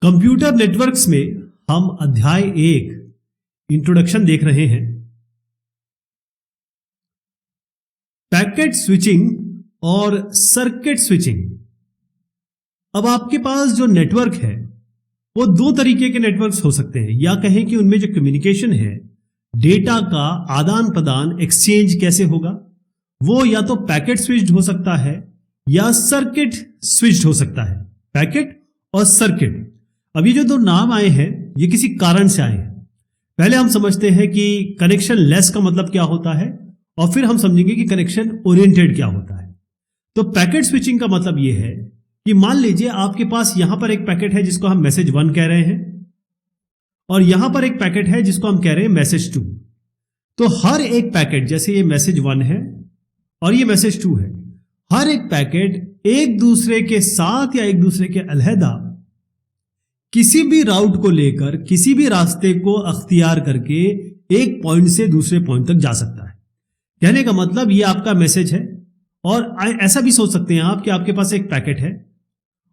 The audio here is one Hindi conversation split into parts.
कंप्यूटर नेटवर्क्स में हम अध्याय 1 इंट्रोडक्शन देख रहे हैं। पैकेट स्विचिंग और सर्किट स्विचिंग। अब आपके पास जो नेटवर्क है वो दो तरीके के नेटवर्क्स हो सकते हैं, या कहें कि उनमें जो कम्युनिकेशन है, डेटा का आदान प्रदान एक्सचेंज कैसे होगा, वो या तो पैकेट स्विच्ड हो सकता है या सर्किट स्विच्ड हो सकता है। पैकेट और सर्किट। अब ये जो दो नाम आए हैं ये किसी कारण से आए हैं। पहले हम समझते हैं कि कनेक्शन लेस का मतलब क्या होता है, और फिर हम समझेंगे कि कनेक्शन ओरिएंटेड क्या होता है। तो पैकेट स्विचिंग का मतलब ये है कि मान लीजिए आपके पास यहां पर एक पैकेट है जिसको हम मैसेज 1 कह रहे हैं, और यहां पर एक पैकेट है जिसको हम कह रहे हैं मैसेज 2। तो हर एक पैकेट, जैसे ये मैसेज 1 है और ये मैसेज 2 है, हर एक पैकेट एक दूसरे के साथ या एक दूसरे के अलहदा किसी भी राउट को लेकर किसी भी रास्ते को अख्तियार करके एक पॉइंट से दूसरे पॉइंट तक जा सकता है। कहने का मतलब ये आपका मैसेज है, और ऐसा भी सोच सकते हैं आप कि आपके पास एक पैकेट है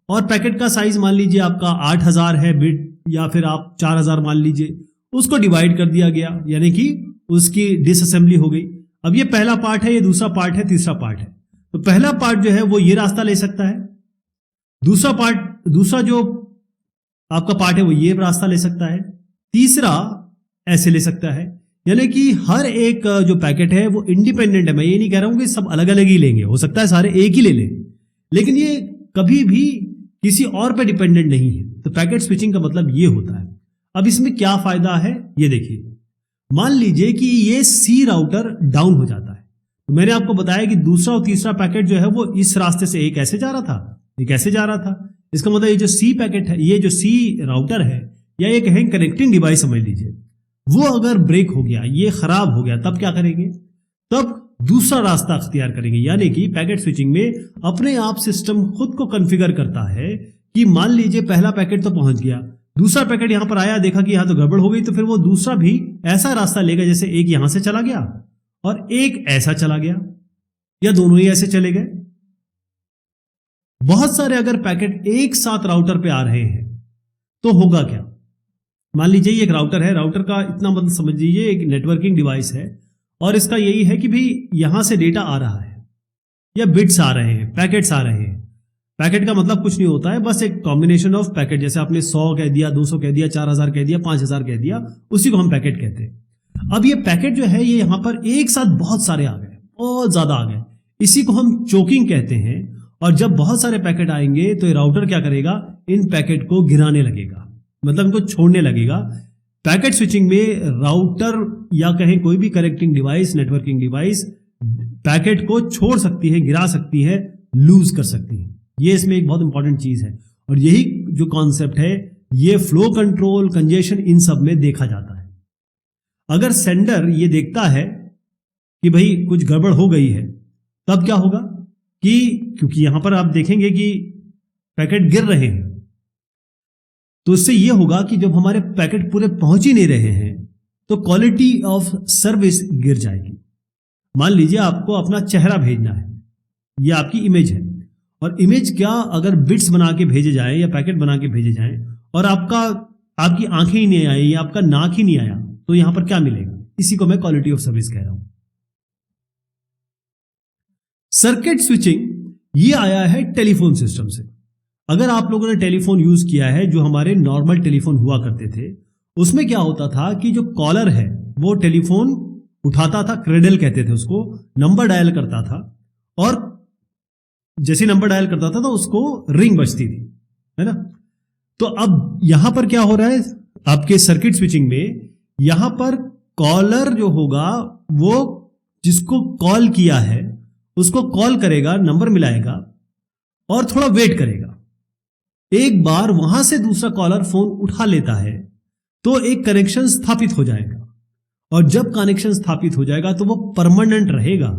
और पैकेट का साइज मान लीजिए आपका 8000 है बिट, या फिर आप 4000 मान लीजिए। उसको डिवाइड कर दिया गया, यानी कि उसकी डिसअसेंबली हो गई। अब ये पहला पार्ट है, ये दूसरा पार्ट है, तीसरा पार्ट है। तो पहला पार्ट जो है वो ये रास्ता ले सकता है, दूसरा जो आपका पार्ट है वो ये रास्ता ले सकता है, तीसरा ऐसे ले सकता है। यानी कि हर एक जो पैकेट है वो इंडिपेंडेंट है। मैं ये नहीं कह रहा हूं कि सब अलग अलग ही लेंगे, हो सकता है सारे एक ही ले लें, लेकिन ये कभी भी किसी और पे डिपेंडेंट नहीं है। तो पैकेट स्विचिंग का मतलब ये होता है। अब इसमें क्या फायदा है ये देखिए। मान लीजिए कि ये सी राउटर डाउन हो जाता है, तो मैंने आपको बताया कि दूसरा और तीसरा पैकेट जो है वो इस रास्ते से एक ऐसे जा रहा था, एक ऐसे जा रहा था। इसका मतलब ये जो सी पैकेट है, ये जो सी राउटर है, या ये कहें कनेक्टिंग डिवाइस समझ लीजिए, वो अगर ब्रेक हो गया, ये खराब हो गया, तब क्या करेंगे? तब दूसरा रास्ता अख्तियार करेंगे। यानी कि पैकेट स्विचिंग में अपने आप सिस्टम खुद को कॉन्फ़िगर करता है कि मान लीजिए पहला पैकेट तो पहुंच गया, दूसरा पैकेट यहां पर आया, देखा कि यहां तो गड़बड़ हो गई, तो फिर वो दूसरा भी ऐसा रास्ता लेगा, जैसे एक यहां से चला गया और एक ऐसा चला गया, या दोनों ही ऐसे चले गए। बहुत सारे अगर पैकेट एक साथ राउटर पे आ रहे हैं तो होगा क्या? मान लीजिए ये एक राउटर है, राउटर का इतना मतलब समझ लीजिए एक नेटवर्किंग डिवाइस है, और इसका यही है कि भाई यहां से डेटा आ रहा है, या बिट्स आ रहे हैं, पैकेट्स आ रहे हैं। पैकेट का मतलब कुछ नहीं होता है, बस एक कॉम्बिनेशन ऑफ पैकेट। जैसे आपने 100 कह दिया, 200 कह दिया, 4000 कह दिया, 5000 कह दिया, उसी को हम पैकेट कहते हैं। अब ये पैकेट जो है ये यहां पर एक साथ बहुत सारे आ गए, बहुत ज्यादा आ गए, इसी को हम चोकिंग कहते हैं। और जब बहुत सारे पैकेट आएंगे तो ये राउटर क्या करेगा? इन पैकेट को गिराने लगेगा, मतलब इनको छोड़ने लगेगा। पैकेट स्विचिंग में राउटर या कहें कोई भी connecting device, networking device packet को छोड़ सकती है, गिरा सकती है, लूज कर सकती है। ये इसमें एक बहुत इंपॉर्टेंट चीज है, और यही जो कॉन्सेप्ट है ये फ्लो कंट्रोल, कंजेशन, इन सब में देखा जाता है। अगर सेंडर ये देखता है कि भाई कुछ गड़बड़ हो गई है, तब क्या होगा कि क्योंकि यहां पर आप देखेंगे कि पैकेट गिर रहे हैं, तो इससे यह होगा कि जब हमारे पैकेट पूरे पहुंच ही नहीं रहे हैं तो क्वालिटी ऑफ सर्विस गिर जाएगी। मान लीजिए आपको अपना चेहरा भेजना है, यह आपकी इमेज है, और इमेज क्या अगर बिट्स बना के भेजे जाए या पैकेट बना के भेजे जाए, और आपकी आंखें ही नहीं आई या आपका नाक ही नहीं आया, तो यहां पर क्या मिलेगा? इसी को मैं क्वालिटी ऑफ सर्विस कह रहा हूं। सर्किट स्विचिंग ये आया है टेलीफोन सिस्टम से। अगर आप लोगों ने टेलीफोन यूज किया है, जो हमारे नॉर्मल टेलीफोन हुआ करते थे, उसमें क्या होता था कि जो कॉलर है वो टेलीफोन उठाता था, क्रेडल कहते थे उसको, नंबर डायल करता था, और जैसे नंबर डायल करता था तो उसको रिंग बजती थी, है ना? तो अब यहां पर क्या हो रहा है आपके सर्किट स्विचिंग में? यहां पर कॉलर जो होगा वो जिसको कॉल किया है उसको कॉल करेगा, नंबर मिलाएगा और थोड़ा वेट करेगा। एक बार वहां से दूसरा कॉलर फोन उठा लेता है तो एक कनेक्शन स्थापित हो जाएगा, और जब कनेक्शन स्थापित हो जाएगा तो वो परमानेंट रहेगा।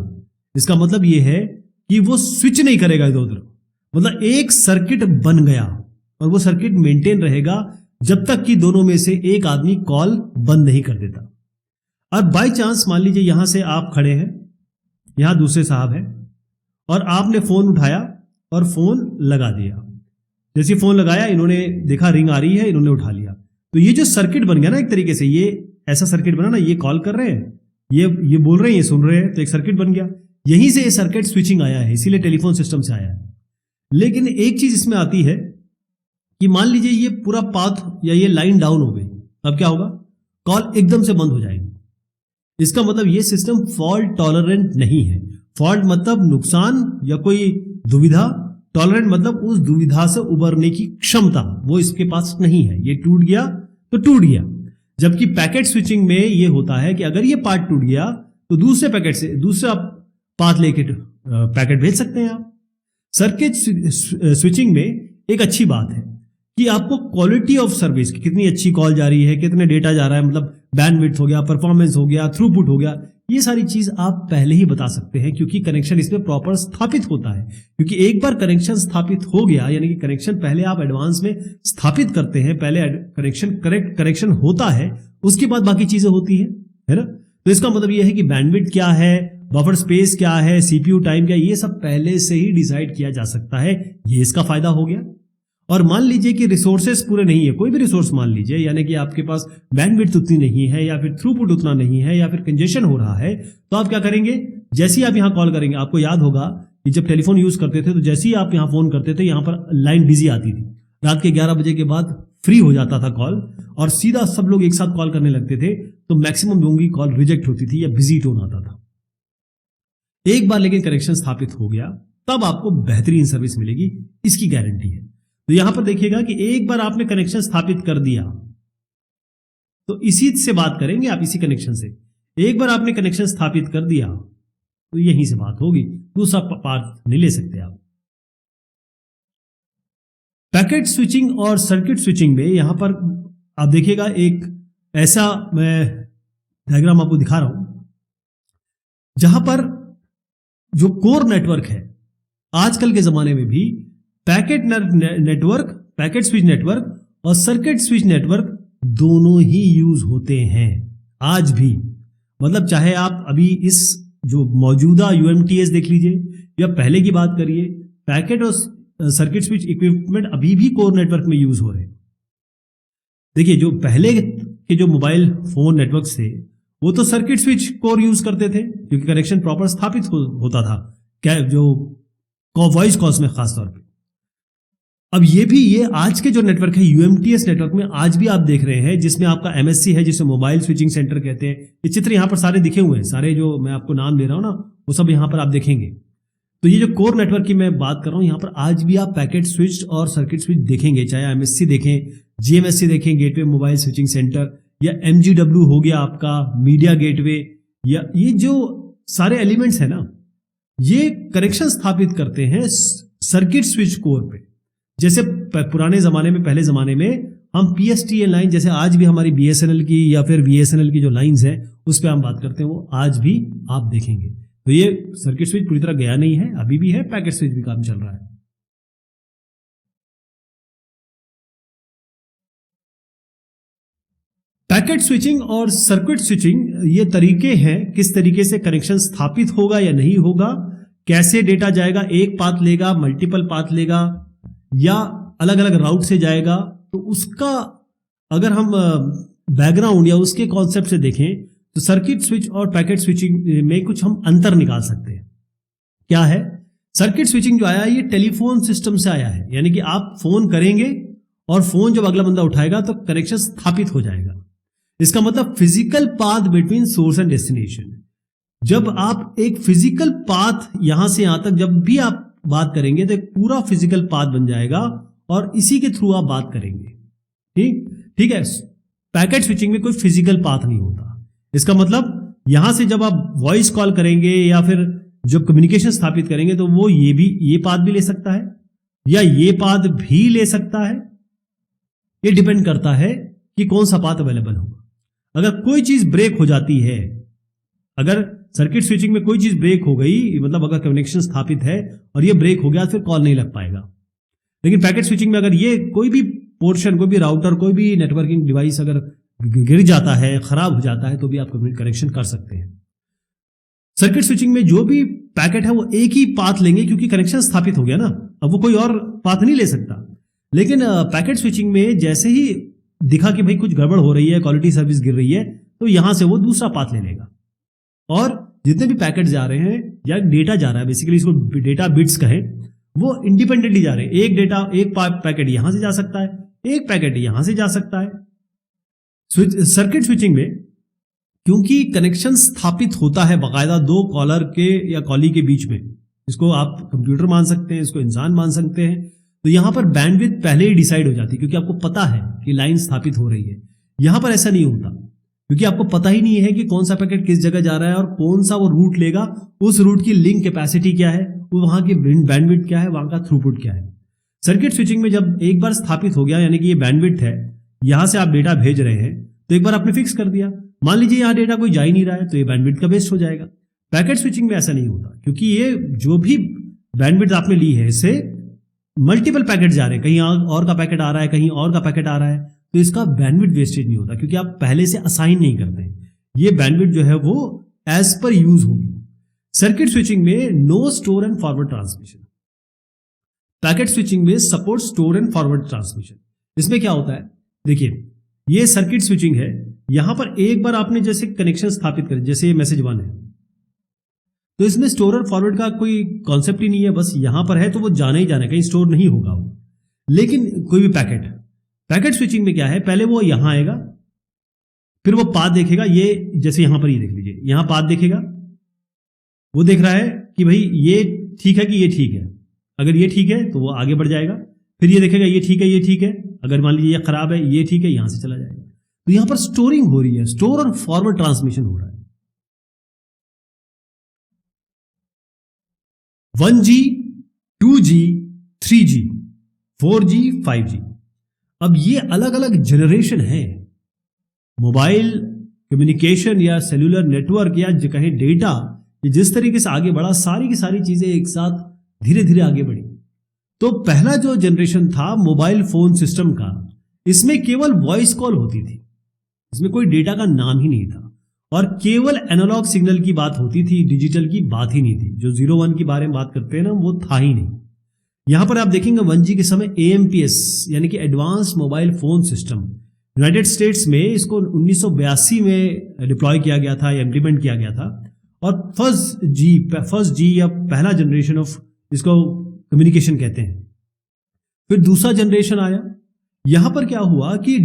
इसका मतलब यह है कि वो स्विच नहीं करेगा इधर उधर, मतलब एक सर्किट बन गया, और वो सर्किट मेंटेन रहेगा जब तक कि दोनों में से एक आदमी कॉल बंद नहीं कर देता। अब बाय चांस मान लीजिए यहां से आप खड़े हैं, यहां दूसरे साहब हैं, और आपने फोन उठाया और फोन लगा दिया, जैसे फोन लगाया, इन्होंने देखा रिंग आ रही है, इन्होंने उठा लिया। तो ये जो सर्किट बन गया ना, एक तरीके से ये ऐसा सर्किट बना ना, ये कॉल कर रहे हैं, ये बोल रहे हैं, ये सुन रहे हैं, तो एक सर्किट बन गया। यहीं से ये सर्किट स्विचिंग आया है, इसीलिए टेलीफोन सिस्टम से आया है। लेकिन एक चीज इसमें आती है कि मान लीजिए ये पूरा पाथ या ये लाइन डाउन हो गई, अब क्या होगा? कॉल एकदम से बंद हो जाएगी। इसका मतलब ये सिस्टम फॉल्ट टॉलरेंट नहीं है। फॉल्ट मतलब नुकसान या कोई दुविधा, टॉलरेंट मतलब उस दुविधा से उबरने की क्षमता, वो इसके पास नहीं है। ये टूट गया तो टूट गया। जबकि पैकेट स्विचिंग में ये होता है कि अगर ये पार्ट टूट गया तो दूसरे पैकेट से दूसरा पाथ लेके पैकेट भेज सकते हैं आप। सर्किट स्विचिंग में एक अच्छी बात है कि आपको क्वालिटी ऑफ सर्विस, कितनी अच्छी कॉल जा रही है, कितने डेटा जा रहा है, मतलब बैंडविड्थ हो गया, परफॉर्मेंस हो गया, थ्रूपुट हो गया, ये सारी चीज आप पहले ही बता सकते हैं, क्योंकि कनेक्शन इसमें प्रॉपर स्थापित होता है। क्योंकि एक बार कनेक्शन स्थापित हो गया, यानी कि कनेक्शन पहले आप एडवांस में स्थापित करते हैं, पहले कनेक्शन होता है, उसके बाद बाकी चीजें होती है ना। तो इसका मतलब यह है कि बैंडविड्थ क्या है, बफर स्पेस क्या है, सीपीयू टाइम क्या, ये सब पहले से ही डिसाइड किया जा सकता है। ये इसका फायदा हो गया। और मान लीजिए कि रिसोर्सेस पूरे नहीं है, कोई भी रिसोर्स मान लीजिए, यानी कि आपके पास बैंडविड्थ उतनी नहीं है, या फिर थ्रूपुट उतना नहीं है, या फिर कंजेशन हो रहा है, तो आप क्या करेंगे? जैसे ही आप यहां कॉल करेंगे, आपको याद होगा कि जब टेलीफोन यूज करते थे तो जैसे ही आप यहां फोन करते थे, यहां पर लाइन बिजी आती थी। रात के 11 बजे के बाद फ्री हो जाता था कॉल, और सीधा सब लोग एक साथ कॉल करने लगते थे, तो मैक्सिमम लोगों की कॉल रिजेक्ट होती थी या बिजी टोन आता था। एक बार लेकिन कनेक्शन स्थापित हो गया, तब आपको बेहतरीन सर्विस मिलेगी, इसकी गारंटी है। तो यहां पर देखिएगा कि एक बार आपने कनेक्शन स्थापित कर दिया, तो इसी से बात करेंगे आप, इसी कनेक्शन से। एक बार आपने कनेक्शन स्थापित कर दिया तो यहीं से बात होगी, दूसरा पार्ट नहीं ले सकते आप। पैकेट स्विचिंग और सर्किट स्विचिंग में यहां पर आप देखिएगा, एक ऐसा मैं डायग्राम आपको दिखा रहा हूं, जहां पर जो कोर नेटवर्क है, आजकल के जमाने में भी packet network, packet switch network और सर्किट स्विच नेटवर्क दोनों ही यूज होते हैं आज भी। मतलब चाहे आप अभी इस जो मौजूदा यूएमटीएस देख लीजिए या पहले की बात करिए, पैकेट और सर्किट स्विच इक्विपमेंट अभी भी कोर नेटवर्क में यूज हो रहे हैं। देखिए, जो पहले के जो मोबाइल फोन नेटवर्क थे, वो तो सर्किट स्विच कोर यूज करते थे, क्योंकि कनेक्शन प्रॉपर स्थापित होता था, क्या जो वॉइस कॉल्स में खासतौर पे। अब ये आज के जो नेटवर्क है, यूएमटीएस नेटवर्क में आज भी आप देख रहे हैं, जिसमें आपका एमएससी है, जिसे मोबाइल स्विचिंग सेंटर कहते हैं। ये चित्र यहां पर सारे दिखे हुए हैं, सारे जो मैं आपको नाम ले रहा हूं ना, वो सब यहां पर आप देखेंगे। तो ये जो कोर नेटवर्क की मैं बात कर रहा हूं, यहां पर आज भी आप पैकेट स्विच और सर्किट स्विच देखेंगे, चाहे एमएससी देखें, जीएमएससी देखें, गेटवे मोबाइल स्विचिंग सेंटर, या एमजीडब्ल्यू हो गया आपका मीडिया गेटवे, या ये जो सारे एलिमेंट्स है ना, ये कनेक्शन स्थापित करते हैं सर्किट स्विच कोर पे। जैसे पुराने जमाने में, पहले जमाने में हम पीएसटीएन लाइन, जैसे आज भी हमारी बीएसएनएल की या फिर बीएसएनएल की जो लाइंस हैं, उस पर हम बात करते हैं, वो आज भी आप देखेंगे। तो ये सर्किट स्विच पूरी तरह गया नहीं है, अभी भी है, पैकेट स्विच भी काम चल रहा है। पैकेट स्विचिंग और सर्किट स्विचिंग ये तरीके हैं, किस तरीके से कनेक्शन स्थापित होगा या नहीं होगा, कैसे डेटा जाएगा, एक पाथ लेगा, मल्टीपल पाथ लेगा, या अलग अलग राउट से जाएगा। तो उसका अगर हम बैकग्राउंड या उसके कॉन्सेप्ट से देखें, तो सर्किट स्विच और पैकेट स्विचिंग में कुछ हम अंतर निकाल सकते हैं। क्या है? सर्किट स्विचिंग जो आया है, ये टेलीफोन सिस्टम से आया है, यानी कि आप फोन करेंगे और फोन जब अगला बंदा उठाएगा तो कनेक्शन स्थापित हो जाएगा। इसका मतलब physical path between source and destination. जब आप एक फिजिकल पाथ यहां से यहां तक जब भी आप बात करेंगे, तो एक पूरा फिजिकल पाथ बन जाएगा और इसी के थ्रू आप बात करेंगे। ठीक है। पैकेट स्विचिंग में कोई फिजिकल पाथ नहीं होता। इसका मतलब यहां से जब आप वॉइस कॉल करेंगे या फिर जब कम्युनिकेशन स्थापित करेंगे, तो वो ये पाथ भी ले सकता है या ये पाथ भी ले सकता है। ये डिपेंड करता है कि कौन सा पाथ अवेलेबल होगा। अगर कोई चीज ब्रेक हो जाती है, अगर सर्किट स्विचिंग में कोई चीज ब्रेक हो गई, मतलब अगर कनेक्शन स्थापित है और ये ब्रेक हो गया, फिर कॉल नहीं लग पाएगा। लेकिन पैकेट स्विचिंग में अगर ये कोई भी पोर्शन, कोई भी राउटर, कोई भी नेटवर्किंग डिवाइस अगर गिर जाता है, खराब हो जाता है, तो भी आप कनेक्शन कर सकते हैं। सर्किट स्विचिंग में जो भी पैकेट है वो एक ही पाथ लेंगे, क्योंकि कनेक्शन स्थापित हो गया ना, अब वो कोई और पाथ नहीं ले सकता। लेकिन पैकेट स्विचिंग में जैसे ही दिखा कि भाई कुछ गड़बड़ हो रही है, क्वालिटी सर्विस गिर रही है, तो यहां से वो दूसरा पाथ ले लेगा और जितने भी पैकेट जा रहे हैं या डेटा जा रहा है, बेसिकली इसको डेटा बिट्स कहें, वो इंडिपेंडेंटली जा रहे हैं। एक पैकेट यहां से जा सकता है, एक पैकेट यहां से जा सकता है। सर्किट स्विचिंग में क्योंकि कनेक्शन स्थापित होता है बाकायदा दो कॉलर के या कॉली के बीच में, इसको आप कंप्यूटर मान सकते हैं, इसको इंसान मान सकते हैं, तो यहां पर बैंडविड्थ पहले ही डिसाइड हो जाती है क्योंकि आपको पता है कि लाइन स्थापित हो रही है। यहां पर ऐसा नहीं होता क्योंकि आपको पता ही नहीं है कि कौन सा पैकेट किस जगह जा रहा है और कौन सा वो रूट लेगा, उस रूट की लिंक कैपेसिटी क्या है, वो वहां की बैंडविड्थ क्या है, वहां का थ्रूपुट क्या है। सर्किट स्विचिंग में जब एक बार स्थापित हो गया, यानी कि ये बैंडविड्थ है, यहां से आप डेटा भेज रहे हैं, तो एक बार आपने फिक्स कर दिया, मान लीजिए यहां डेटा कोई जा ही नहीं रहा है, तो ये बैंडविड्थ का वेस्ट हो जाएगा। पैकेट स्विचिंग में ऐसा नहीं होता क्योंकि ये जो भी बैंडविड्थ आपने ली है, इससे मल्टीपल पैकेट जा रहे हैं, कहीं और का पैकेट आ रहा है, कहीं और का पैकेट आ रहा है, तो इसका बैंडविड्थ वेस्टेज नहीं होता क्योंकि आप पहले से असाइन नहीं करते। ये बैंडविड्थ जो है वो एज पर यूज होगी। सर्किट स्विचिंग में no store and forward transmission, packet switching में support store and forward transmission. इसमें क्या होता है, देखिए ये सर्किट स्विचिंग है, यहां पर एक बार आपने जैसे कनेक्शन स्थापित कर, जैसे ये मैसेज 1 है, तो इसमें स्टोर और फॉरवर्ड का कोई कॉन्सेप्ट ही नहीं है, बस यहां पर है तो वो जाना ही जाना है, कहीं स्टोर नहीं होगा वो। लेकिन कोई भी पैकेट स्विचिंग में क्या है, पहले वो यहां आएगा, फिर वो पाथ देखेगा, ये जैसे यहां पर ये देख लीजिए, यहां पाथ देखेगा, वो देख रहा है कि भाई ये ठीक है कि ये ठीक है, अगर ये ठीक है तो वो आगे बढ़ जाएगा, फिर ये देखेगा ये ठीक है, ये ठीक है, अगर मान लीजिए ये खराब है, ये ठीक है, यहां से चला जाएगा। तो यहां पर स्टोरिंग हो रही है, स्टोर और फॉरवर्ड ट्रांसमिशन हो रहा है। 1G, 2G, 3G, 4G, 5G, अब ये अलग अलग जनरेशन है। मोबाइल कम्युनिकेशन या सेल्यूलर नेटवर्क या कहें डेटा, ये जिस तरीके से आगे बढ़ा, सारी की सारी चीजें एक साथ धीरे धीरे आगे बढ़ी। तो पहला जो जनरेशन था मोबाइल फोन सिस्टम का, इसमें केवल वॉइस कॉल होती थी, इसमें कोई डेटा का नाम ही नहीं था और केवल एनालॉग सिग्नल की बात होती थी, डिजिटल की बात ही नहीं थी। जो 01 के बारे में बात करते हैं ना, वो था ही नहीं। यहां पर आप देखेंगे 1G के समय AMPS यानी कि advance mobile phone system, United states में इसको 1982 में डिप्लॉय किया गया था या इंप्लीमेंट किया गया था। और फर्स्ट जी या पहला जनरेशन ऑफ, इसको कम्युनिकेशन कहते हैं। फिर दूसरा जनरेशन आया, यहां पर क्या हुआ कि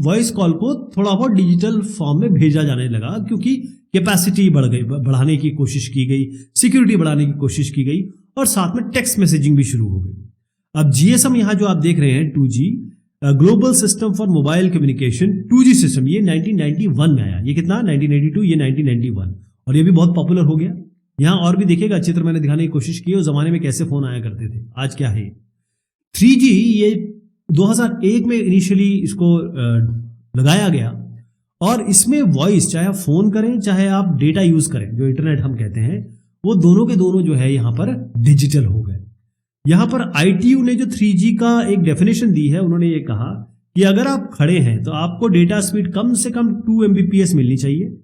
वॉइस कॉल को थोड़ा बहुत डिजिटल फॉर्म में भेजा जाने लगा क्योंकि कैपेसिटी बढ़ गई, बढ़ाने की कोशिश की गई, सिक्योरिटी बढ़ाने की कोशिश की गई और साथ में टेक्स्ट मैसेजिंग भी शुरू हो गई। अब GSM यहां जो आप देख रहे हैं 2G, global system for mobile communication, 2G system, ये 1991 में आया। ये कितना 1982, ये 1991, और ये भी बहुत पॉपुलर हो गया। यहां और भी देखिएगा, चित्र मैंने दिखाने की कोशिश की उस जमाने में कैसे फोन आया करते थे, आज क्या है। 3G ये 2001 में इनिशियली इसको लगाया गया और इसमें वॉइस, चाहे आप फोन करें चाहे आप डेटा यूज करें, जो इंटरनेट हम कहते हैं, वो दोनों के दोनों जो है यहां पर डिजिटल हो गए। यहां पर ITU ने जो 3G का एक डेफिनेशन दी है, उन्होंने ये कहा कि अगर आप खड़े हैं तो आपको डेटा स्पीड कम से कम 2 Mbps मिलनी चाहिए,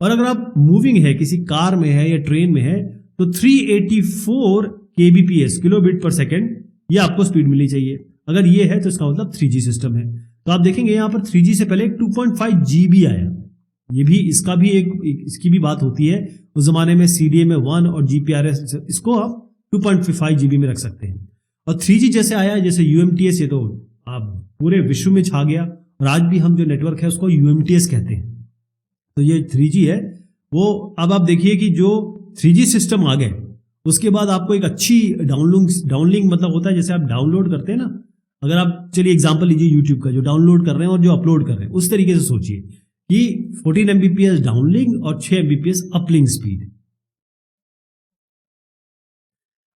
और अगर आप मूविंग है, किसी कार में है या ट्रेन में है, तो 384 kbps, किलोबिट पर सेकेंड, ये आपको स्पीड मिलनी चाहिए। अगर ये है तो इसका मतलब 3G सिस्टम है। तो आप देखेंगे यहां पर 3G से पहले 2.5 GB आया, ये भी इसका भी इसकी भी बात होती है। उस जमाने में CDMA 1 और GPRS, इसको आप 2.5 GB में रख सकते हैं। और 3G जैसे आया, जैसे UMTS, ये तो आप पूरे विश्व में छा गया और आज भी हम जो नेटवर्क है उसको UMTS कहते हैं। तो ये 3G है वो। अब आप देखिए कि जो 3G सिस्टम आ गए, उसके बाद आपको एक अच्छी डाउनलिंक मतलब होता है, जैसे आप डाउनलोड करते हैं ना, अगर आप चलिए एग्जांपल लीजिए यूट्यूब का, जो डाउनलोड कर रहे हैं और जो अपलोड कर रहे हैं, उस तरीके से सोचिए कि 14 Mbps डाउनलिंक और 6 Mbps अपलिंक स्पीड।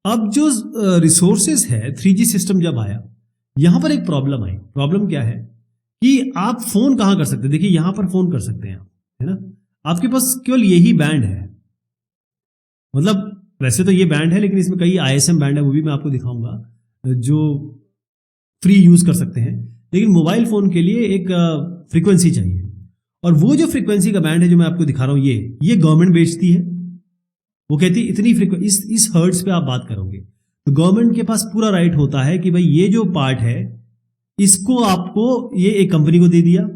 अब जो रिसोर्सेज है, 3G सिस्टम जब आया, यहां पर एक प्रॉब्लम आई। प्रॉब्लम क्या है कि आप फोन कहां कर सकते हैं, देखिए यहां पर फोन कर सकते हैं आप, है ना, आपके पास केवल यही बैंड है। मतलब वैसे तो ये बैंड है, लेकिन इसमें कई ISM बैंड है, वो भी मैं आपको दिखाऊंगा, जो फ्री यूज कर सकते हैं। लेकिन मोबाइल फोन के लिए एक फ्रीक्वेंसी चाहिए, और वो जो फ्रीक्वेंसी का बैंड है जो मैं आपको दिखा रहा हूं, ये गवर्नमेंट बेचती है। वो कहती है इतनी फ्रीक्वेंसी, इस हर्ट्ज पे आप बात करोगे। तो गवर्नमेंट के पास पूरा राइट होता है कि भाई ये जो पार्ट है इसको आपको ये एक कंपनी को दे दिया,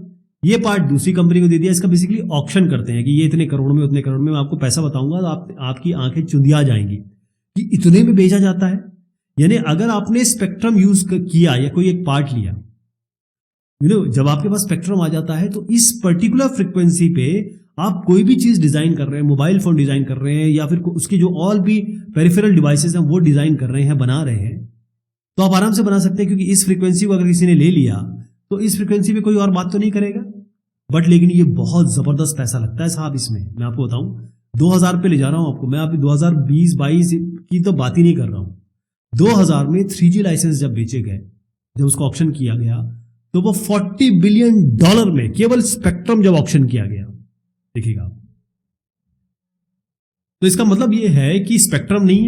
ये पार्ट दूसरी कंपनी को दे दिया। इसका बेसिकली ऑक्शन करते हैं कि ये इतने करोड़ में, उतने करोड़ में। मैं आपको पैसा बताऊंगा तो आपकी आंखें चुंधिया जाएंगी कि इतने में बेचा जाता है। यानी अगर आपने स्पेक्ट्रम यूज किया या कोई एक पार्ट लिया, जब आपके पास स्पेक्ट्रम आ जाता है तो इस पर्टिकुलर फ्रीक्वेंसी पे आप कोई भी चीज डिजाइन कर रहे हैं, मोबाइल फोन डिजाइन कर रहे हैं या फिर उसकी जो ऑल भी पेरिफेरल डिवाइसेस हैं वो डिजाइन कर रहे हैं, बना रहे हैं, तो आप आराम से बना सकते हैं। क्योंकि इस फ्रीक्वेंसी को अगर किसी ने ले लिया तो इस फ्रीक्वेंसी पे कोई और बात तो नहीं करेगा। बट लेकिन ये बहुत जबरदस्त पैसा लगता है साहब इसमें। मैं आपको बताऊं 2000 पे ले जा रहा हूं आपको। मैं अभी 2020-22 की तो बात ही नहीं कर रहा हूं। 2000 में 3G लाइसेंस जब बेचे गए, जब उसको ऑक्शन किया गया, तो वो $40 बिलियन में केवल स्पेक्ट्रम जब ऑक्शन किया गया, देखिएगा। तो इसका मतलब ये है कि स्पेक्ट्रम नहीं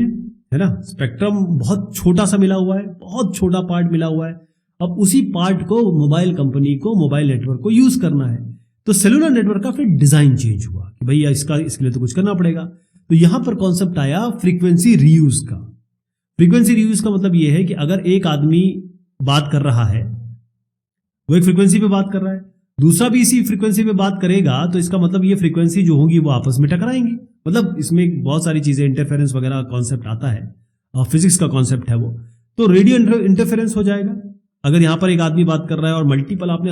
है ना, स्पेक्ट्रम बहुत छोटा सा मिला हुआ है, बहुत छोटा पार्ट मिला हुआ है। अब उसी पार्ट को मोबाइल कंपनी को, मोबाइल नेटवर्क को यूज करना है। तो सेलुलर नेटवर्क का फिर डिजाइन चेंज हुआ कि भैया इसके लिए तो कुछ करना पड़ेगा। तो यहां पर कॉन्सेप्ट आया फ्रीक्वेंसी रीयूज का। फ्रीक्वेंसी रीयूज का मतलब यह है कि अगर एक आदमी बात कर रहा है, वो एक फ्रीक्वेंसी पे बात कर रहा है, दूसरा भी इसी फ्रीक्वेंसी पे बात करेगा, तो इसका मतलब ये फ्रीक्वेंसी जो होंगी वो आपस में टकराएंगी। मतलब इसमें बहुत सारी चीजें, इंटरफेरेंस वगैरह कॉन्सेप्ट आता है और फिजिक्स का कॉन्सेप्ट है वो। तो रेडियो इंटरफेरेंस हो जाएगा। अगर यहां पर एक आदमी बात कर रहा है और मल्टीपल आपने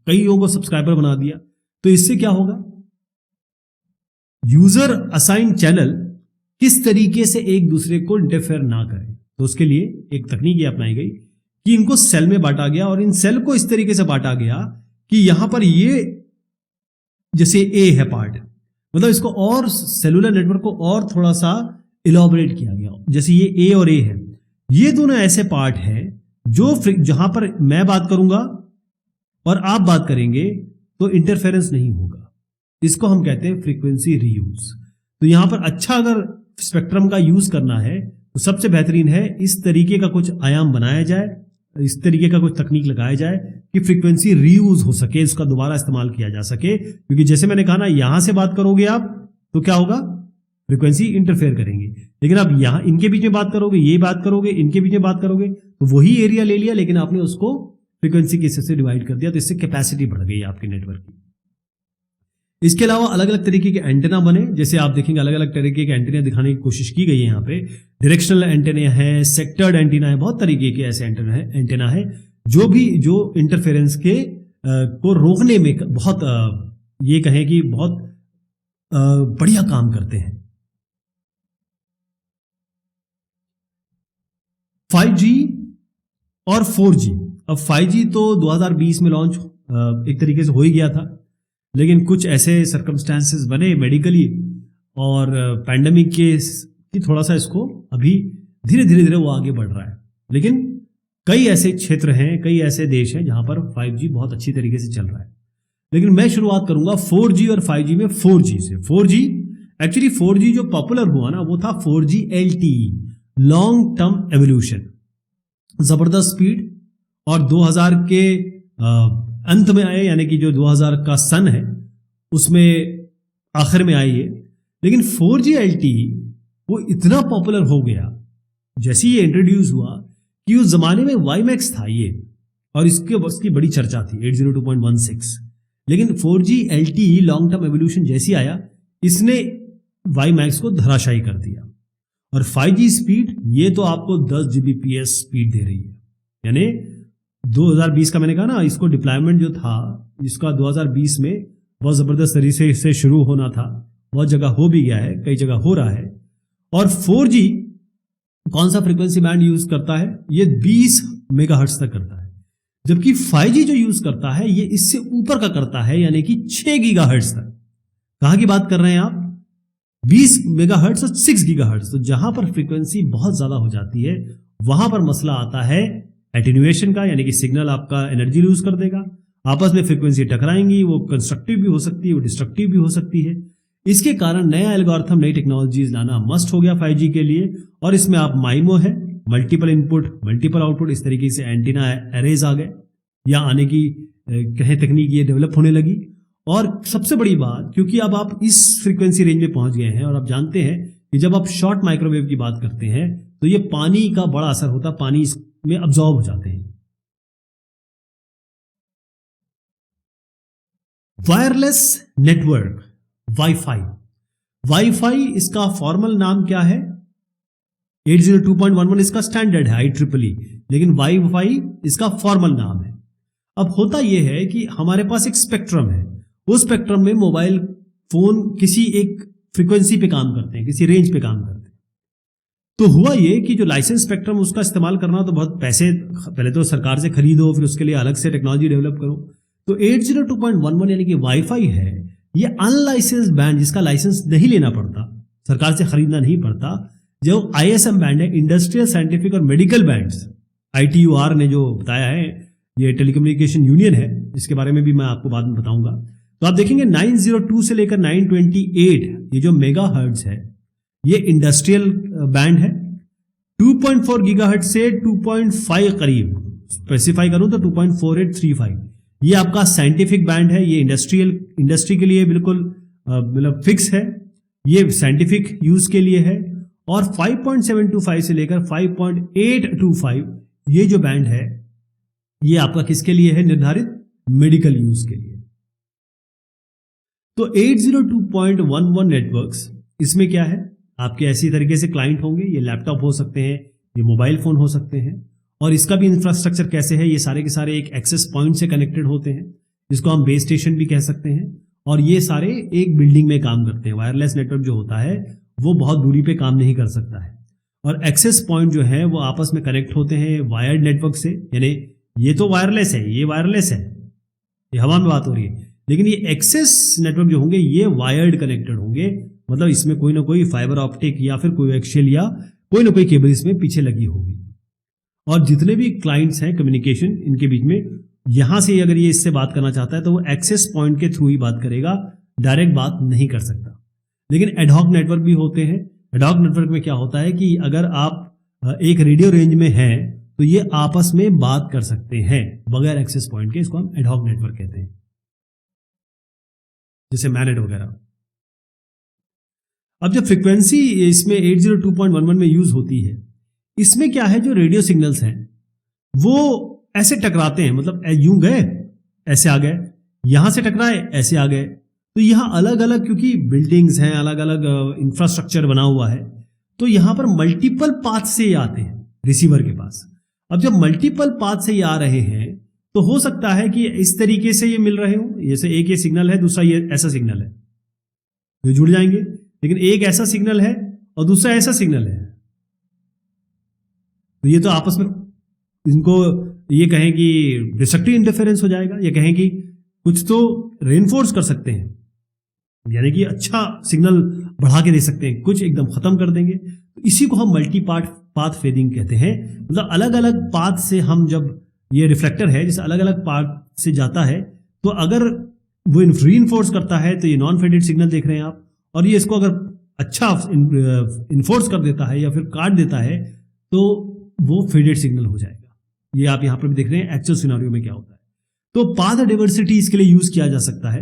कई लोगों को सब्सक्राइबर बना दिया, तो इससे क्या होगा, यूजर असाइन चैनल किस तरीके से एक दूसरे को इंटरफेयर ना करे। तो उसके लिए एक तकनीक अपनाई गई कि इनको सेल में बांटा गया और इन सेल को इस तरीके से बांटा गया कि यहां पर ये जैसे ए है पार्ट, मतलब इसको और सेलुलर नेटवर्क को और थोड़ा सा इलॉबरेट किया गया। जैसे ये ए और ए है, ये दोनों ऐसे पार्ट हैं जो जहां पर मैं बात करूंगा और आप बात करेंगे तो इंटरफेरेंस नहीं होगा। इसको हम कहते हैं फ्रीक्वेंसी रीयूज। तो यहां पर अच्छा अगर स्पेक्ट्रम का यूज करना है तो सबसे बेहतरीन है इस तरीके का कुछ आयाम बनाया जाए, इस तरीके का कुछ तकनीक लगाया जाए कि फ्रीक्वेंसी रीयूज हो सके, इसका दोबारा इस्तेमाल किया जा सके। क्योंकि जैसे मैंने कहा ना, यहां से बात करोगे आप तो क्या होगा, फ्रीक्वेंसी इंटरफेयर करेंगे। लेकिन आप यहां इनके बीच में बात करोगे, ये बात करोगे, इनके बीच में बात करोगे, तो वही एरिया ले लिया, लेकिन आपने उसको फ्रीक्वेंसी के हिस्से से डिवाइड कर दिया, तो इससे कैपेसिटी बढ़ गई आपके नेटवर्क की। इसके अलावा अलग अलग तरीके के एंटेना बने। जैसे आप देखेंगे अलग अलग तरीके के एंटेना दिखाने की कोशिश की गई है यहाँ पे। डायरेक्शनल एंटेना है, सेक्टर्ड एंटेना है, बहुत तरीके के ऐसे एंटेना है जो इंटरफेरेंस के को रोकने में बहुत ये कहें कि बहुत बढ़िया काम करते हैं। 5G और 4G। अब 5G तो 2020 में लॉन्च एक तरीके से हो ही गया था, लेकिन कुछ ऐसे सर्कमस्टेंसेस बने मेडिकली और पैंडेमिक के कि थोड़ा सा इसको अभी धीरे धीरे वो आगे बढ़ रहा है। लेकिन कई ऐसे क्षेत्र हैं, कई ऐसे देश हैं जहां पर 5G बहुत अच्छी तरीके से चल रहा है। लेकिन मैं शुरुआत करूंगा 4G और 5G में 4G से। 4G जो पॉपुलर हुआ ना, वो था 4G LTE, long term evolution. जबरदस्त स्पीड, और 2000 के अंत में आए, यानी कि जो 2000 का सन है उसमें आखिर में आई है। लेकिन 4G LTE वो इतना पॉपुलर हो गया जैसे ये इंट्रोड्यूस हुआ कि उस जमाने में WiMAX था ये, और इसकी बड़ी चर्चा थी 802.16। लेकिन 4G LTE long term evolution जैसी आया, इसने WiMAX को धराशायी कर दिया। और 5G स्पीड ये तो आपको 10 Gbps स्पीड दे रही है। यानी 2020 का मैंने कहा ना, इसको डिप्लॉयमेंट जो था इसका 2020 में बहुत जबरदस्त तरीके से शुरू होना था, बहुत जगह हो भी गया है, कई जगह हो रहा है। और 4G कौन सा फ्रीक्वेंसी बैंड यूज करता है, ये 20 मेगाहर्ट्ज तक करता है, जबकि 5G जो यूज करता है ये इससे ऊपर का करता है, यानी कि 6 गीगाहर्ट्ज तक। कहां की बात कर रहे हैं आप, 20 मेगाहर्ट्ज और 6 गीगाहर्ट्ज। तो जहां पर फ्रीक्वेंसी बहुत ज्यादा हो जाती है वहां पर मसला आता है एटेन्यूएशन का, यानी कि सिग्नल आपका एनर्जी लूज कर देगा, आपस में फ्रीक्वेंसी टकराएंगी, वो कंस्ट्रक्टिव भी हो सकती है, वो डिस्ट्रक्टिव भी हो सकती है। इसके कारण नया एल्गोरिथम, नई टेक्नोलॉजीज लाना मस्ट हो गया 5G के लिए। और इसमें आप माइमो है, मल्टीपल इनपुट मल्टीपल आउटपुट, इस तरीके से एंटीना एरेज आ गए, या आने की कहें तकनीक ये डेवलप होने लगी। और सबसे बड़ी बात, क्योंकि अब आप इस फ्रीक्वेंसी रेंज में पहुंच गए हैं और आप जानते हैं कि जब आप शॉर्ट माइक्रोवेव की बात करते हैं तो ये पानी का बड़ा असर होता है, पानी इसमें अब्जॉर्ब हो जाते हैं। Wireless network, wifi. वाईफाई इसका फॉर्मल नाम क्या है? 802.11 इसका स्टैंडर्ड है, IEEE, लेकिन वाईफाई इसका फॉर्मल नाम है। अब होता यह है कि हमारे पास एक स्पेक्ट्रम है, उस स्पेक्ट्रम में मोबाइल फोन किसी एक फ्रीक्वेंसी पे काम करते हैं, किसी रेंज पे काम करते हैं। तो हुआ ये कि जो लाइसेंस स्पेक्ट्रम उसका इस्तेमाल करना तो बहुत पैसे, पहले तो सरकार से खरीदो, फिर उसके लिए अलग से टेक्नोलॉजी डेवलप करो। तो 802.11 यानी कि वाईफाई है, ये अनलाइसेंस बैंड, जिसका लाइसेंस नहीं लेना पड़ता, सरकार से खरीदना नहीं पड़ता, जो ISM बैंड है, इंडस्ट्रियल, साइंटिफिक और मेडिकल बैंड्स, ITUR ने जो बताया है, ये टेलीकम्युनिकेशन यूनियन है, इसके बारे में भी मैं आपको बाद में बताऊंगा। तो आप देखेंगे 902 से लेकर 928 ये जो मेगा हर्ट्ज है, ये इंडस्ट्रियल बैंड है। 2.4 गीगाहर्ट्ज से 2.5 करीब स्पेसिफाई करूं तो 2.4835 ये आपका साइंटिफिक बैंड है, ये इंडस्ट्री के लिए बिल्कुल मतलब फिक्स है, ये साइंटिफिक यूज के लिए है। और 5.725 से लेकर 5.825 ये जो बैंड है, ये आपका किसके लिए है? निर्धारित मेडिकल यूज के लिए। तो 802.11 नेटवर्क्स, इसमें क्या है, आपके ऐसी तरीके से क्लाइंट होंगे, ये लैपटॉप हो सकते हैं, ये मोबाइल फोन हो सकते हैं। और इसका भी इंफ्रास्ट्रक्चर कैसे है, ये सारे के सारे एक एक्सेस पॉइंट से कनेक्टेड होते हैं, जिसको हम बेस स्टेशन भी कह सकते हैं। और ये सारे एक बिल्डिंग में काम करते हैं। वायरलेस नेटवर्क जो होता है वो बहुत दूरी पे काम नहीं कर सकता है। और एक्सेस पॉइंट जो है वो आपस में कनेक्ट होते हैं वायर्ड नेटवर्क से, यानी ये तो वायरलेस है, ये वायरलेस है, ये हवा में बात हो रही है, लेकिन ये एक्सेस नेटवर्क जो होंगे ये वायर्ड कनेक्टेड होंगे, मतलब इसमें कोई ना कोई फाइबर ऑप्टिक या फिर कोई एक्शियल या कोई ना कोई केबल इसमें पीछे लगी होगी। और जितने भी क्लाइंट्स हैं कम्युनिकेशन, इनके बीच में यहां से अगर ये इससे बात करना चाहता है तो वो एक्सेस पॉइंट के थ्रू ही बात करेगा, डायरेक्ट बात नहीं कर सकता। लेकिन एडहॉक नेटवर्क भी होते हैं। एडहॉक नेटवर्क में क्या होता है कि अगर आप एक रेडियो रेंज में हैं तो ये आपस में बात कर सकते हैं बगैर एक्सेस पॉइंट के, इसको हम एडहॉक नेटवर्क कहते हैं, जैसे मैनेट वगैरह। अब जो फ्रीक्वेंसी इसमें 802.11 में यूज होती है, इसमें क्या है, जो रेडियो सिग्नल्स हैं वो ऐसे टकराते हैं, मतलब यूं गए ऐसे आ गए, यहां से टकराए ऐसे आ गए। तो यहां अलग अलग, क्योंकि बिल्डिंग्स हैं, अलग अलग इंफ्रास्ट्रक्चर बना हुआ है, तो यहां पर मल्टीपल पाथ से ये आते हैं रिसीवर के पास। अब जब मल्टीपल पाथ से ये आ रहे हैं तो हो सकता है कि इस तरीके से ये मिल रहे हो, जैसे एक ये सिग्नल है, दूसरा ये ऐसा सिग्नल है, तो जुड़ जाएंगे। लेकिन एक ऐसा सिग्नल है और दूसरा ऐसा सिग्नल है, तो ये तो आपस में, इनको ये कहें कि डिस्ट्रक्टिव इंटरफेरेंस हो जाएगा, ये कहें कि कुछ तो रेनफोर्स कर सकते हैं, यानी कि अच्छा सिग्नल बढ़ा के दे सकते हैं, कुछ एकदम खत्म कर देंगे। तो इसी को हम मल्टी पाथ फेडिंग कहते हैं। मतलब अलग अलग पाथ से हम, जब ये रिफ्लेक्टर है जैसे अलग अलग पाथ से जाता है, तो अगर वो रीइंफोर्स करता है तो ये नॉन फेडेड सिग्नल देख रहे हैं आप, और ये इसको अगर अच्छा इन्फोर्स कर देता है या फिर काट देता है तो वो फेडेड सिग्नल हो जाएगा। ये आप यहां पर भी देख रहे हैं एक्चुअल सिनेरियो में क्या होता है। तो पाथ डाइवर्सिटी इसके लिए यूज किया जा सकता है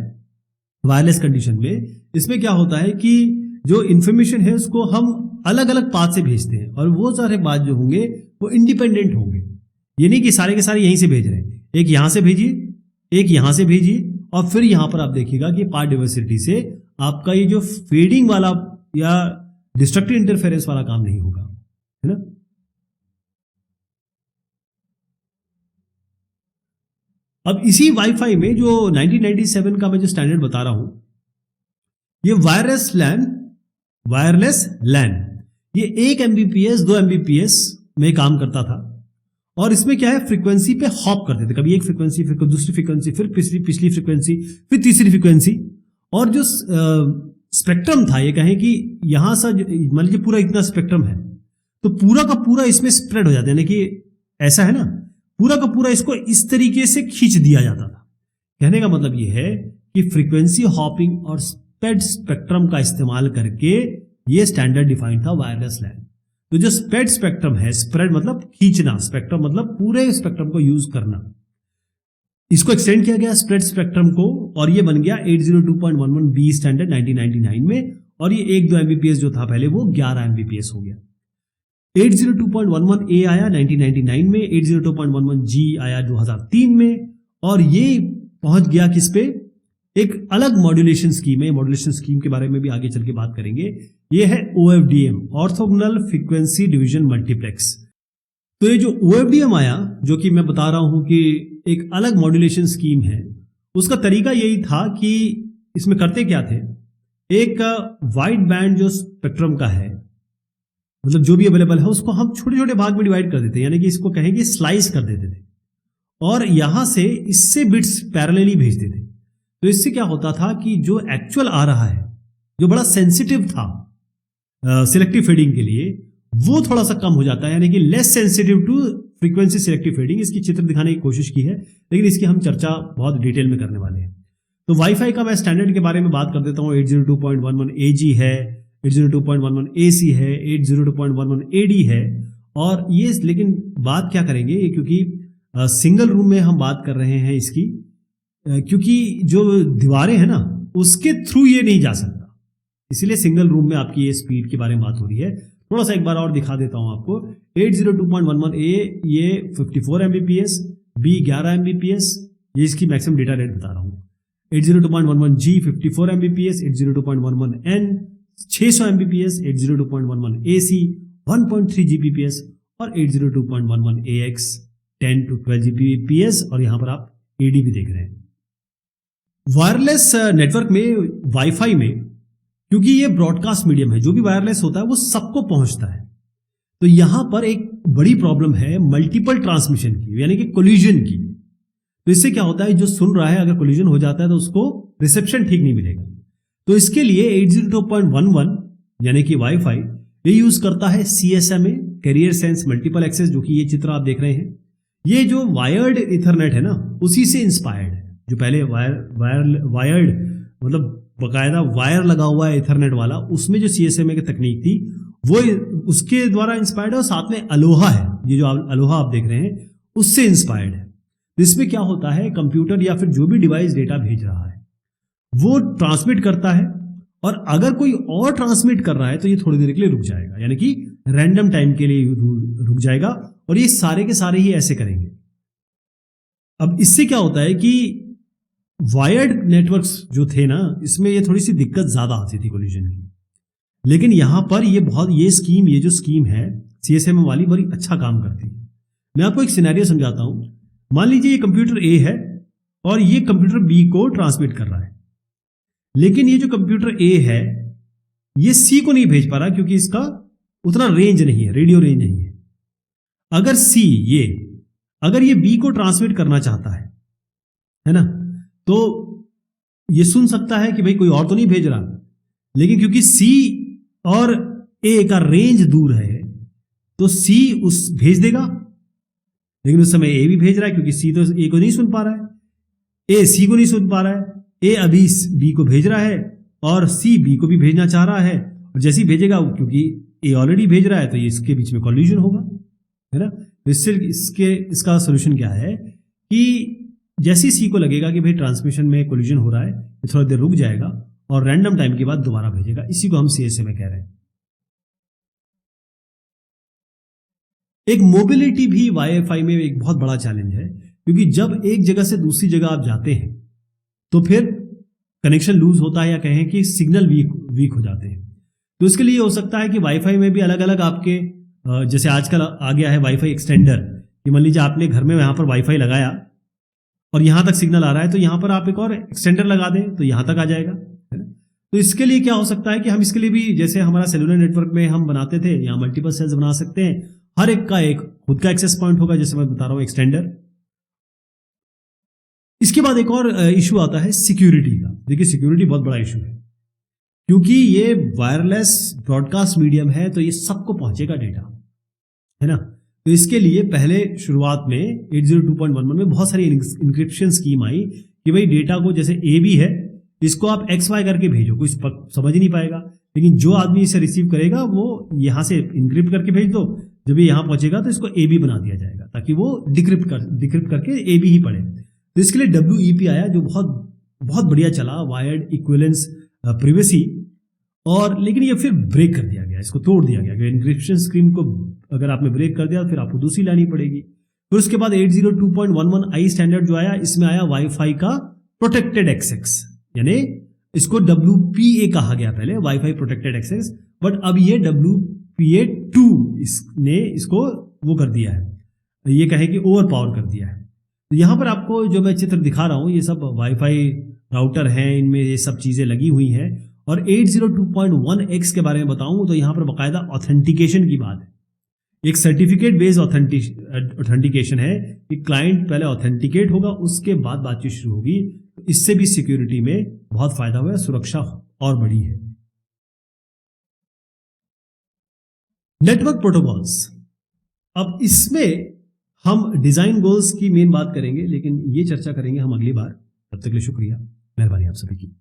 वायरलेस कंडीशन में। इसमें क्या होता है कि जो इंफॉर्मेशन है उसको हम अलग अलग पाथ से भेजते हैं, और वो सारे पाथ जो होंगे वो इंडिपेंडेंट होंगे। ये नहीं कि सारे के सारे यहीं से भेज रहे हैं, एक यहां से भेजिए, एक यहां से भेजिए, और फिर यहां पर आप देखिएगा कि पाथ डाइवर्सिटी से आपका ये जो फेडिंग वाला या डिस्ट्रक्टिव इंटरफेरेंस वाला काम नहीं होगा, है ना। अब इसी वाईफाई में जो 1997 का मैं जो स्टैंडर्ड बता रहा हूं, ये वायरलेस लैन, ये 1 MBPS 2 MBPS में काम करता था। और इसमें क्या है, फ्रीक्वेंसी पे हॉप करते थे, कभी एक फ्रीक्वेंसी, फिर दूसरी फ्रीक्वेंसी, फिर पिछली फ्रीक्वेंसी, फिर तीसरी फ्रीक्वेंसी। और जो स्पेक्ट्रम था, ये कहें कि यहां से मान लीजिए पूरा इतना स्पेक्ट्रम है, तो पूरा का पूरा इसमें स्प्रेड हो जाता है, यानी कि ऐसा है ना, पूरा का पूरा इसको इस तरीके से खींच दिया जाता था। कहने का मतलब ये है कि फ्रीक्वेंसी हॉपिंग और स्प्रेड स्पेक्ट्रम का इस्तेमाल करके ये स्टैंडर्ड डिफाइंड था वायरलेस लैन। तो जो स्प्रेड स्पेक्ट्रम है, स्प्रेड मतलब खींचना, स्पेक्ट्रम मतलब पूरे स्पेक्ट्रम को यूज करना, इसको एक्सटेंड किया गया स्प्रेड स्पेक्ट्रम को, और ये बन गया 802.11b स्टैंडर्ड 1999 में। और ये 1-2 MBPS जो था पहले, वो 11 MBPS हो गया। 802.11a आया 1999 में, 802.11g आया 2003 में, और ये पहुंच गया किस पे, एक अलग मॉड्यूलेशन स्कीम है। मॉड्यूलेशन स्कीम के बारे में भी आगे चल के बात करेंगे। ये है OFDM, orthogonal frequency division multiplex. तो ये जो OFDM आया, जो कि मैं बता रहा हूं कि एक अलग मॉड्यूलेशन स्कीम है, उसका तरीका यही था कि इसमें करते क्या थे, एक वाइड बैंड जो स्पेक्ट्रम का है, मतलब जो भी अवेलेबल है, उसको हम छोटे छोटे भाग में डिवाइड कर देते हैं, यानी कि इसको कहेंगे स्लाइस कर देते थे, और यहां से इससे बिट्स पैरेलली भेजते थे। तो इससे क्या होता था कि जो एक्चुअल आ रहा है, जो बड़ा सेंसिटिव था सिलेक्टिव फेडिंग के लिए, वो थोड़ा सा कम हो जाता है, यानी कि less sensitive to frequency selective fading. इसकी चित्र दिखाने की कोशिश की है, लेकिन इसकी हम चर्चा बहुत डिटेल में करने वाले हैं। तो वाईफाई का मैं स्टैंडर्ड के बारे में बात कर देता हूँ। 802.11ac है, 802.11ac है, 802.11ad है, और ये, लेकिन बात क्या करेंगे, ये क्योंकि सिंगल रूम में हम बात कर रहे हैं इसकी, क्योंकि जो दीवारें हैं ना, उसके थ्रू ये नहीं जा सकता, इसलिए सिंगल रूम में आपकी ये स्पीड के बारे में बात हो रही है। थोड़ा सा एक बार और दिखा देता हूं आपको। 802.11a ये 54 Mbps, B 11 Mbps, ये इसकी मैक्सिमम डेटा रेट बता रहा हूं। 802.11g 54 Mbps, 802.11n 600 Mbps, 802.11ac 1.3 Gbps, और 802.11ax 10 to 12 Gbps, और यहां पर आप AD भी देख रहे हैं। वायरलेस नेटवर्क में, वाईफाई में, क्योंकि ये ब्रॉडकास्ट मीडियम है, जो भी वायरलेस होता है वो सबको पहुंचता है, तो यहां पर एक बड़ी प्रॉब्लम है मल्टीपल ट्रांसमिशन की, यानी कि कोलिजन की। तो इससे क्या होता है, जो सुन रहा है, अगर कोलिजन हो जाता है तो उसको रिसेप्शन ठीक नहीं मिलेगा। तो इसके लिए 802.11 यानी कि वाईफाई, ये यूज करता है CSMA, carrier sense multiple access, जो कि ये चित्र आप देख रहे हैं। ये जो वायर्ड इथरनेट है ना, उसी से इंस्पायर्ड है। जो पहले वायर्ड मतलब बकायदा वायर लगा हुआ है इथरनेट वाला, उसमें जो CSMA की तकनीक थी वो उसके द्वारा इंस्पायर्ड है, और साथ में अलोहा है, ये जो अलोहा आप देख रहे हैं, उससे इंस्पायर्ड है। इसमें क्या होता है, कंप्यूटर या फिर जो भी डिवाइस डेटा भेज रहा है वो ट्रांसमिट करता है, और अगर कोई और ट्रांसमिट कर रहा है तो ये थोड़ी देर के लिए रुक जाएगा, यानी कि रैंडम टाइम के लिए रुक जाएगा, और ये सारे के सारे ही ऐसे करेंगे। अब इससे क्या होता है कि वायर्ड नेटवर्क्स जो थे ना, इसमें ये थोड़ी सी दिक्कत ज्यादा आती थी कोलिजन की, लेकिन यहां पर ये जो स्कीम है CSMA वाली, बड़ी अच्छा काम करती है। मैं आपको एक सिनेरियो समझाता हूं। मान लीजिए ये कंप्यूटर A है और ये कंप्यूटर B को ट्रांसमिट कर रहा है, लेकिन ये जो कंप्यूटर A है ये C को नहीं भेज पा रहा, क्योंकि इसका उतना रेंज नहीं है, रेडियो रेंज नहीं है। अगर ये B को ट्रांसमिट करना चाहता है ना, तो ये सुन सकता है कि भाई कोई और तो नहीं भेज रहा, लेकिन क्योंकि C और A का रेंज दूर है तो C उस भेज देगा, लेकिन उस समय A भी भेज रहा है, क्योंकि C तो A को नहीं सुन पा रहा है, A C को नहीं सुन पा रहा है, A अभी B को भेज रहा है और C B को भी भेजना चाह रहा है, और जैसे ही भेजेगा, क्योंकि A ऑलरेडी भेज रहा है, तो ये इसके बीच में कोलिजन होगा, है ना। तो इसका सोल्यूशन क्या है कि जैसे ही C को लगेगा कि भाई ट्रांसमिशन में कोलिजन हो रहा है, ये थोड़ा देर रुक जाएगा और रैंडम टाइम के बाद दोबारा भेजेगा। इसी को हम CSMA कह रहे हैं। एक मोबिलिटी भी वाईफाई में एक बहुत बड़ा चैलेंज है, क्योंकि जब एक जगह से दूसरी जगह आप जाते हैं तो फिर कनेक्शन लूज होता है, या कहें कि सिग्नल वीक हो जाते हैं। तो इसके लिए हो सकता है कि वाईफाई में भी अलग अलग आपके, जैसे आजकल आ गया है वाईफाई एक्सटेंडर, कि मान लीजिए आपने घर में यहाँ पर वाईफाई लगाया और यहां तक सिग्नल आ रहा है, तो यहां पर आप एक और एक्सटेंडर लगा दें तो यहां तक आ जाएगा, है ना। तो इसके लिए क्या हो सकता है कि हम इसके लिए भी, जैसे हमारा सेलुलर नेटवर्क में हम बनाते थे, यहाँ मल्टीपल सेल्स बना सकते हैं, हर एक का एक खुद का एक्सेस पॉइंट होगा, जैसे मैं बता रहा हूं एक्सटेंडर। इसके बाद एक और इशू आता है सिक्योरिटी का। देखिए सिक्योरिटी बहुत बड़ा इशू है, क्योंकि ये वायरलेस ब्रॉडकास्ट मीडियम है, तो ये सबको पहुंचेगा डेटा, है ना। तो इसके लिए पहले शुरुआत में 802.11 में बहुत सारी इंक्रिप्शन स्कीम आई कि भाई डेटा को, जैसे AB है, इसको आप XY करके भेजो, कोई समझ ही नहीं पाएगा, लेकिन जो आदमी इसे रिसीव करेगा वो यहां से इंक्रिप्ट करके भेज दो, जब ये यहां पहुंचेगा तो इसको AB बना दिया जाएगा, ताकि वो डिक्रिप्ट करके AB ही पढ़े। तो इसके लिए WEP आया, जो बहुत बढ़िया चला, वायर्ड इक्विवेलेंस प्रिवेसी, और लेकिन ये फिर ब्रेक कर दिया गया गया, इसको तोड़ दिया गया कि एन्क्रिप्शन स्कीम को अगर आपने ब्रेक कर दिया फिर आपको दूसरी लानी पड़ेगी। फिर उसके बाद 802.11i स्टैंडर्ड जो आया, इसमें आया वाईफाई का प्रोटेक्टेड एक्सेस, यानी इसको WPA कहा गया पहले, वाईफाई प्रोटेक्टेड एक्सेस, बट अब ये WPA2 इसने इसको वो कर दिया है, ये कहे कि ओवर पावर कर दिया है। तो यहां पर आपको जो मैं चित्र दिखा रहा हूं ये सब वाईफाई राउटर हैं, इनमें ये सब चीजें लगी हुई हैं। और 802.1x के बारे में बताऊं तो यहां पर बाकायदा ऑथेंटिकेशन की बात है, एक सर्टिफिकेट बेस्ड ऑथेंटिकेशन है कि क्लाइंट पहले ऑथेंटिकेट होगा, उसके बाद बातचीत शुरू होगी। इससे भी सिक्योरिटी में बहुत फायदा हुआ है, सुरक्षा और बढ़ी है। नेटवर्क प्रोटोकॉल्स, अब इसमें हम डिजाइन गोल्स की मेन बात करेंगे, लेकिन ये चर्चा करेंगे हम अगली बार। तब तक के लिए शुक्रिया, मेहरबानी आप सभी की।